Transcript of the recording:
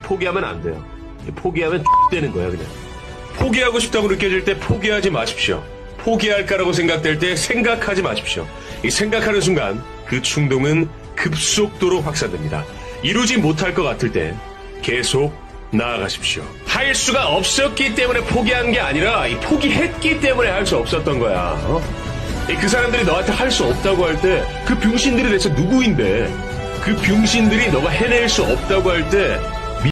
포기하면 안 돼요. 포기하면 되는 거야, 그냥. 포기하고 싶다고 느껴질 때 포기하지 마십시오. 포기할까라고 생각될 때 생각하지 마십시오. 이 생각하는 순간 그 충동은 급속도로 확산됩니다. 이루지 못할 것 같을 때 계속 나아가십시오. 할 수가 없었기 때문에 포기한 게 아니라 포기했기 때문에 할 수 없었던 거야. 그 사람들이 너한테 할 수 없다고 할 때 그 병신들이 대체 누구인데, 그 병신들이 너가 해낼 수 없다고 할 때